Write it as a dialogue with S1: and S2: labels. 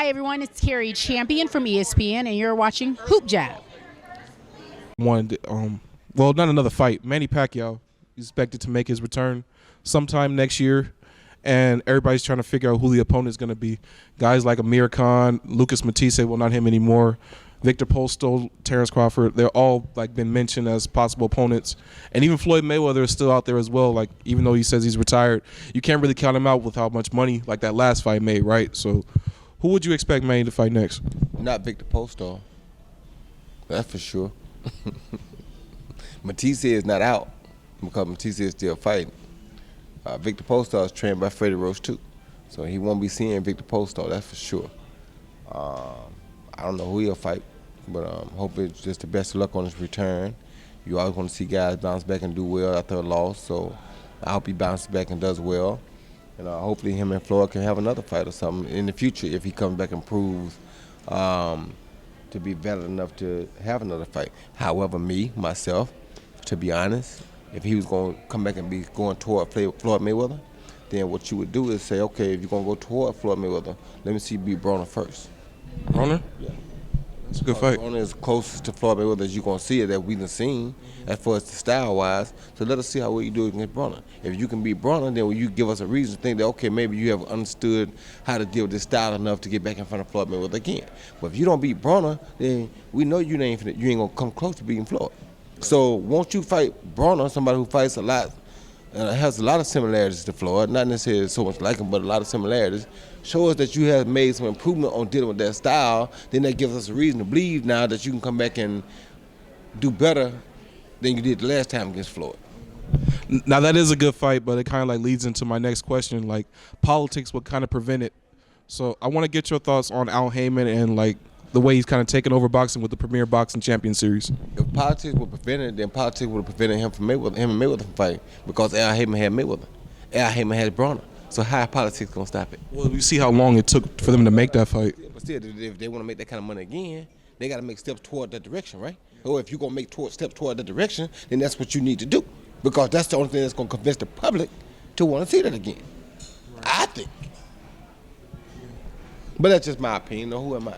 S1: Hi, everyone. It's Carrie Champion from ESPN, and you're watching HoopJab.
S2: Well, not another fight. Manny Pacquiao is expected to make his return sometime next year, and everybody's trying to figure out who the opponent is going to be. Guys like Amir Khan, Lucas Matisse, well, not him anymore, Victor Postol, Terrence Crawford, they're all been mentioned as possible opponents. And even Floyd Mayweather is still out there as well. Even though he says he's retired, you can't really count him out with how much money that last fight made, right? So who would you expect Manny to fight next?
S3: Not Victor Postol. That's for sure. Matisse is not out because Matisse is still fighting. Victor Postol is trained by Freddie Roach too, so he won't be seeing Victor Postol, that's for sure. I don't know who he'll fight, but hope it's just the best of luck on his return. You always want to see guys bounce back and do well after a loss, so I hope he bounces back and does well. And hopefully him and Floyd can have another fight or something in the future if he comes back and proves to be valid enough to have another fight. However, myself, to be honest, if he was going to come back and be going toward Floyd Mayweather, then what you would do is say, okay, if you're going to go toward Floyd Mayweather, let me see you beat Broner first.
S2: Broner?
S3: Yeah.
S2: That's a good fight.
S3: Broner is closest to Floyd Mayweather as you're going to see it that we've seen as far as the style-wise. So let us see how well you do against Broner. If you can beat Broner, then you give us a reason to think that, okay, maybe you have understood how to deal with this style enough to get back in front of Floyd Mayweather again. But if you don't beat Broner, then we know you ain't going to come close to beating Floyd. So once you fight Broner, somebody who fights a lot, has a lot of similarities to Floyd, not necessarily so much like him, but a lot of similarities, show us that you have made some improvement on dealing with that style, then that gives us a reason to believe now that you can come back and do better than you did the last time against Floyd.
S2: Now that is a good fight, but it kind of leads into my next question. Politics would kind of prevent it. So I want to get your thoughts on Al Heyman and the way he's kind of taken over boxing with the Premier Boxing Champion Series.
S3: If politics would prevent it, then politics would have prevented him and Mayweather from fighting because Al Heyman had Mayweather. Al Heyman had Broner. So how is politics going to stop it?
S2: Well, we see how long it took for them to make that fight.
S3: But still, if they want to make that kind of money again, they got to make steps toward that direction, right? Or if you're going to make steps toward that direction, then that's what you need to do. Because that's the only thing that's going to convince the public to want to see that again. Right. I think. But that's just my opinion. Who am I?